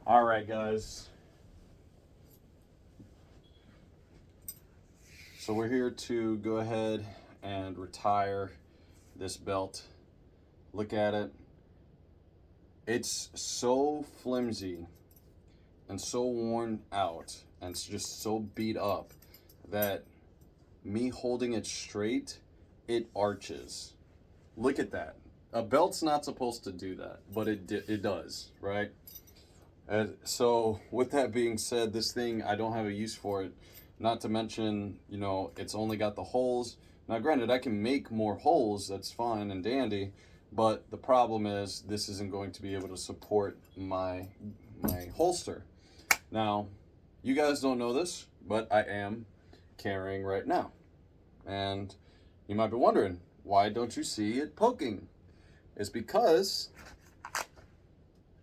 All right, guys. So we're here to go ahead and retire this belt. Look at it. It's so flimsy and so worn out and it's just so beat up that me holding it straight, it arches. Look at that. A belt's not supposed to do that, but it does, right? So with that being said, this thing, I don't have a use for it. Not to mention, it's only got the holes. Now, granted, I can make more holes. That's fine and dandy. But the problem is this isn't going to be able to support my holster. Now, you guys don't know this, but I am carrying right now. And you might be wondering, why don't you see it poking? It's because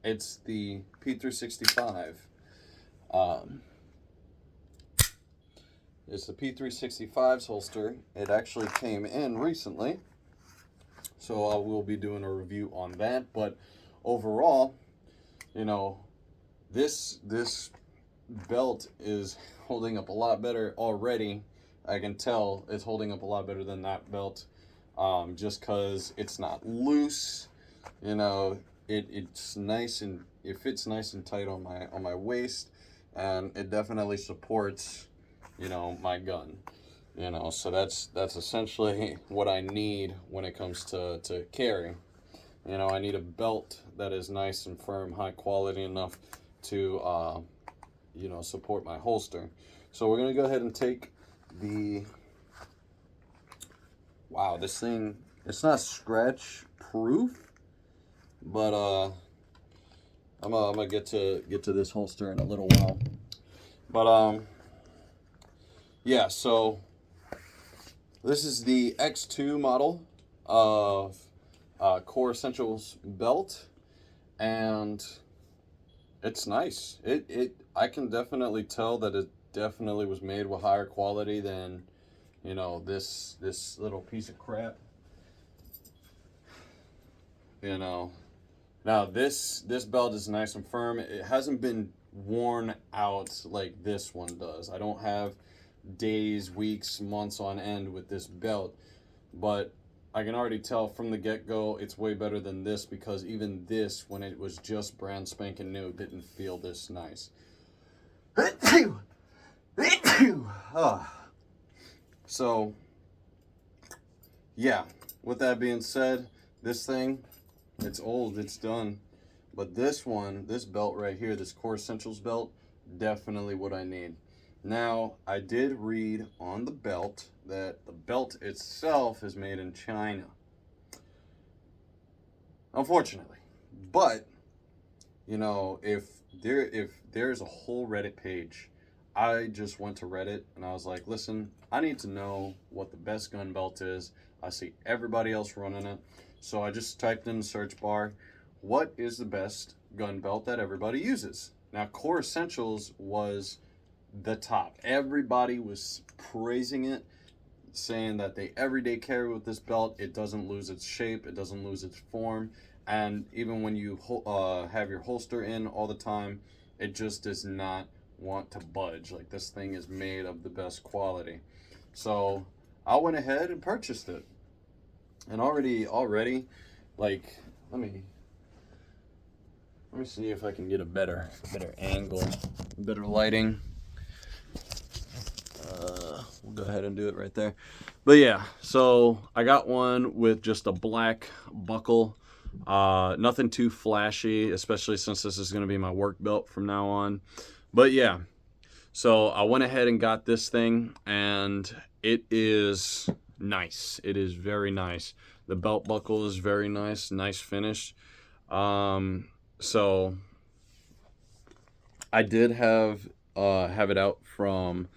it's the P365. It's the P365's holster. It actually came in recently, so I will be doing a review on that. But overall, this belt is holding up a lot better already. I can tell it's holding up a lot better than that belt, just because it's not loose. It's nice and it fits nice and tight on my waist, and it definitely supports my gun. So that's essentially what I need when it comes to carry. I need a belt that is nice and firm, high quality enough to support my holster. So we're gonna go ahead and take the this thing, it's not scratch proof, but I'm gonna get to this holster in a little while. But yeah, so this is the X2 model of Core Essentials belt, and it's nice. I can definitely tell that it definitely was made with higher quality than this little piece of crap. Now this belt is nice and firm. It hasn't been worn out like this one does. I don't have days, weeks, months on end with this belt, but I can already tell from the get-go it's way better than this, because even this, when it was just brand spanking new, didn't feel this nice. So yeah, with that being said, this thing, it's old, it's done. But this belt right here, this Core Essentials belt, definitely what I need. Now, I did read on the belt that the belt itself is made in China. Unfortunately. But, if there's a whole Reddit page, I just went to Reddit and I was like, listen, I need to know what the best gun belt is. I see everybody else running it. So I just typed in the search bar, what is the best gun belt that everybody uses? Now, Core Essentials was the top. Everybody was praising it, saying that they everyday carry with this belt. It doesn't lose its shape, it doesn't lose its form, and even when you have your holster in all the time, it just does not want to budge. Like, this thing is made of the best quality. So I went ahead and purchased it, and already like, let me see if I can get a better angle, better lighting. We'll go ahead and do it right there. But yeah, so I got one with just a black buckle. Nothing too flashy, especially since this is going to be my work belt from now on. But yeah, so I went ahead and got this thing, and it is nice. It is very nice. The belt buckle is very nice finish. So I did have it out from,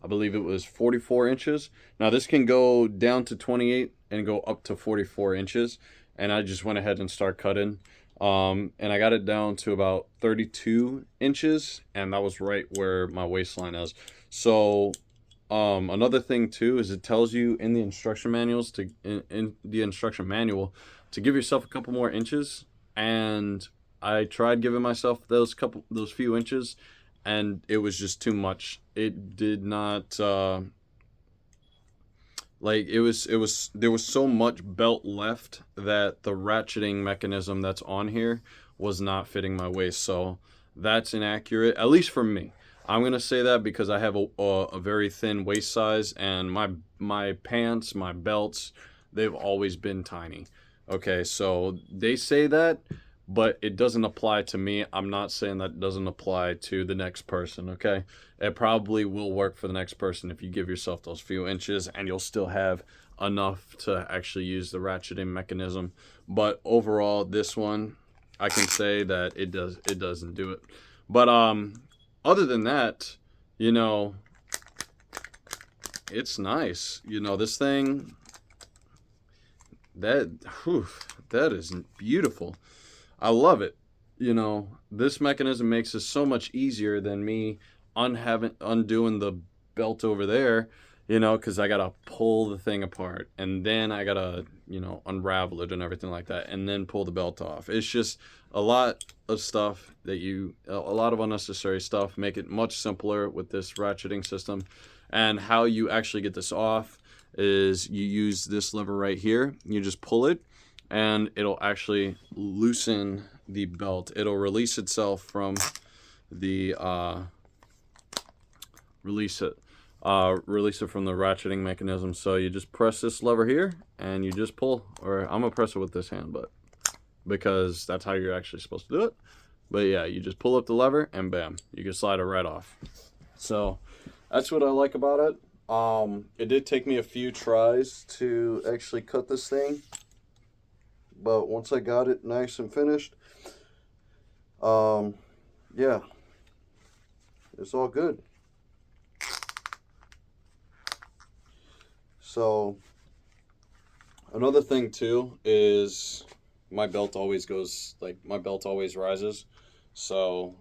I believe it was 44 inches. Now this can go down to 28 and go up to 44 inches. And I just went ahead and start cutting. And I got it down to about 32 inches. And that was right where my waistline is. So another thing too is it tells you in the instruction manuals in the instruction manual to give yourself a couple more inches. And I tried giving myself those few inches, and it was just too much. It did not like it was there was so much belt left that the ratcheting mechanism that's on here was not fitting my waist. So that's inaccurate, at least for me. I'm gonna say that because I have a very thin waist size, and my pants, my belts, they've always been tiny. Okay, so they say that, but it doesn't apply to me. I'm not saying that doesn't apply to the next person, okay? It probably will work for the next person if you give yourself those few inches, and you'll still have enough to actually use the ratcheting mechanism. But overall, this one, I can say that it doesn't do it. But other than that, you know, it's nice. You know, this thing, that is beautiful. I love it. You know, this mechanism makes it so much easier than me undoing the belt over there, you know, because I gotta pull the thing apart, and then I gotta, you know, unravel it and everything like that, and then pull the belt off. It's just a lot of stuff that a lot of unnecessary stuff. Make it much simpler with this ratcheting system. And how you actually get this off is you use this lever right here. You just pull it, and it'll actually loosen the belt. It'll release itself from the release it from the ratcheting mechanism. So you just press this lever here, and you just pull. Or I'm gonna press it with this hand, but because that's how you're actually supposed to do it. But yeah, you just pull up the lever, and bam, you can slide it right off. So that's what I like about it. It did take me a few tries to actually cut this thing, but once I got it nice and finished, yeah, it's all good. So another thing too is my belt always rises. So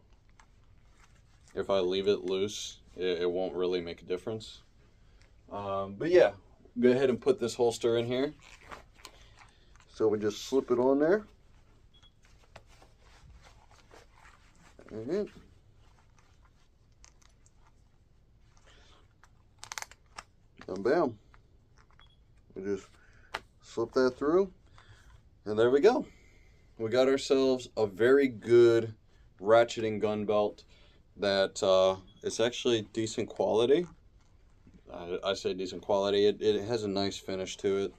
if I leave it loose, it won't really make a difference. But yeah, go ahead and put this holster in here. So we just slip it on there. And bam. We just slip that through. And there we go. We got ourselves a very good ratcheting gun belt that it's actually decent quality. I say decent quality. It has a nice finish to it.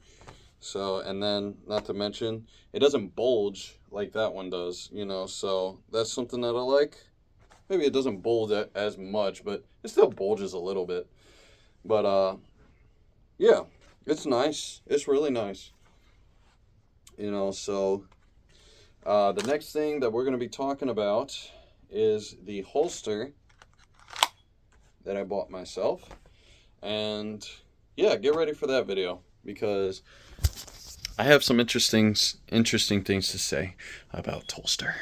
So, and then not to mention, it doesn't bulge like that one does, you know, so that's something that I like. Maybe it doesn't bulge as much, but it still bulges a little bit. But yeah, it's nice. It's really nice. You know, so the next thing that we're going to be talking about is the holster that I bought myself. And yeah, get ready for that video because I have some interesting things to say about holster.